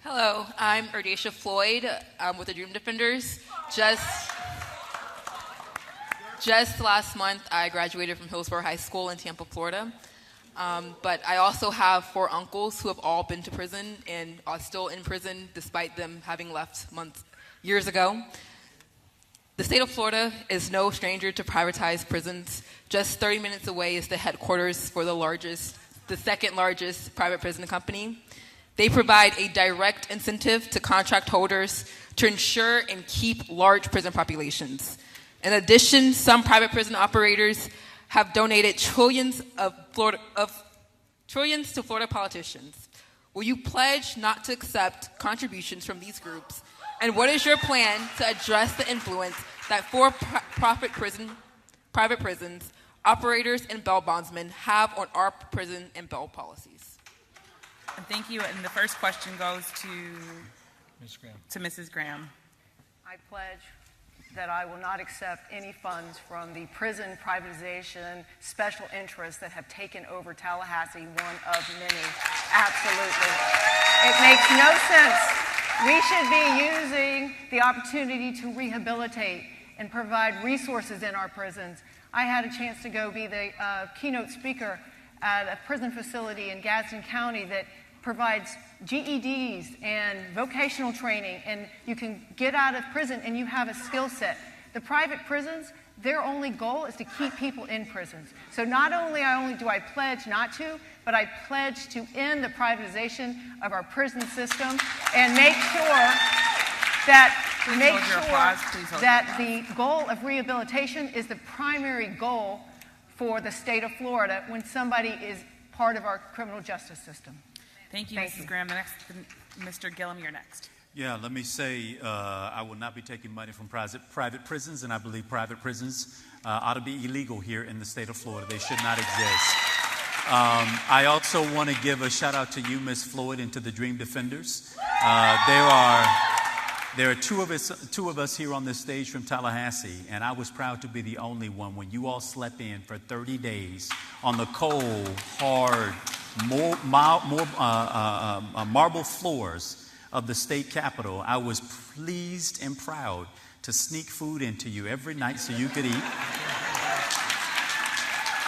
Hello, I'm ErrDaisha Floyd with the Dream Defenders. Just last month, I graduated from Hillsborough High School in Tampa, Florida. But I also have 4 uncles who have all been to prison and are still in prison despite them having left years ago. The state of Florida is no stranger to privatized prisons. Just 30 minutes away is the headquarters for the second largest private prison company. They provide a direct incentive to contract holders to ensure and keep large prison populations. In addition, some private prison operators have donated trillions to Florida politicians. Will you pledge not to accept contributions from these groups? And what is your plan to address the influence that for-profit private prisons, operators, and bail bondsmen have on our prison and bail policies? And thank you. And the first question goes to Mrs. Graham. I pledge that I will not accept any funds from the prison privatization special interests that have taken over Tallahassee, one of many. Absolutely. It makes no sense. We should be using the opportunity to rehabilitate and provide resources in our prisons. I had a chance to go be the keynote speaker at a prison facility in Gadsden County that provides GEDs and vocational training, and you can get out of prison and you have a skill set. The private prisons, their only goal is to keep people in prisons. So not only do I pledge not to, but I pledge to end the privatization of our prison system and make sure that the goal of rehabilitation is the primary goal for the state of Florida when somebody is part of our criminal justice system. Thank you, Mrs. Graham. The next, Mr. Gillam, you're next. Yeah, let me say I will not be taking money from private prisons, and I believe private prisons ought to be illegal here in the state of Florida. They should not exist. I also want to give a shout out to you, Ms. Floyd, and to the Dream Defenders. There are two of us here on this stage from Tallahassee, and I was proud to be the only one when you all slept in for 30 days on the cold, hard, marble floors of the state capitol. I was pleased and proud to sneak food into you every night so you could eat,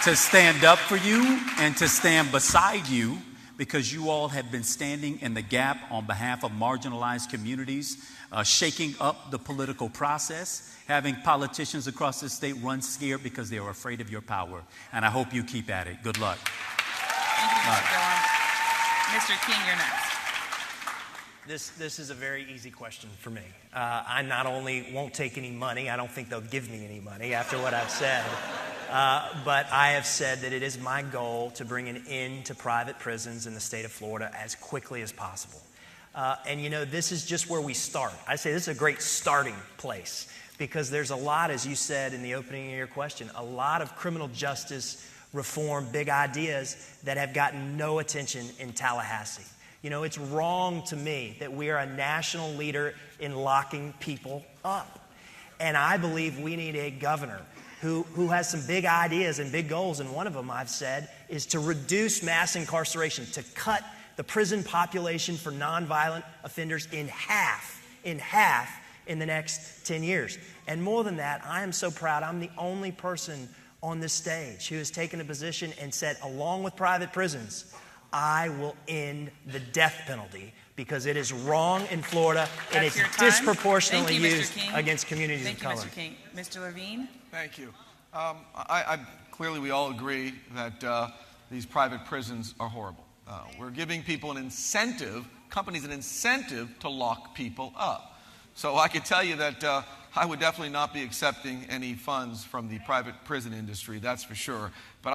to stand up for you and to stand beside you, because you all have been standing in the gap on behalf of marginalized communities, shaking up the political process, having politicians across the state run scared because they are afraid of your power. And I hope you keep at it. Good luck. Thank you, Mr. Gillam. Mr. King, you're next. This is a very easy question for me. I not only won't take any money, I don't think they'll give me any money after what I've said, but I have said that it is my goal to bring an end to private prisons in the state of Florida as quickly as possible. And you know, this is just where we start. I say this is a great starting place because there's a lot, as you said in the opening of your question, a lot of criminal justice reform, big ideas that have gotten no attention in Tallahassee. You know, it's wrong to me that we are a national leader in locking people up. And I believe we need a governor who has some big ideas and big goals. And one of them, I've said, is to reduce mass incarceration, to cut the prison population for nonviolent offenders in half in the next 10 years. And more than that, I am so proud I'm the only person on this stage who has taken a position and said, along with private prisons, I will end the death penalty because it is wrong in Florida and it's disproportionately used against communities of color. Thank you, Mr. King. Mr. Levine? Thank you. Clearly, we all agree that these private prisons are horrible. We're giving people an incentive, companies an incentive to lock people up. So I could tell you that I would definitely not be accepting any funds from the private prison industry, that's for sure. But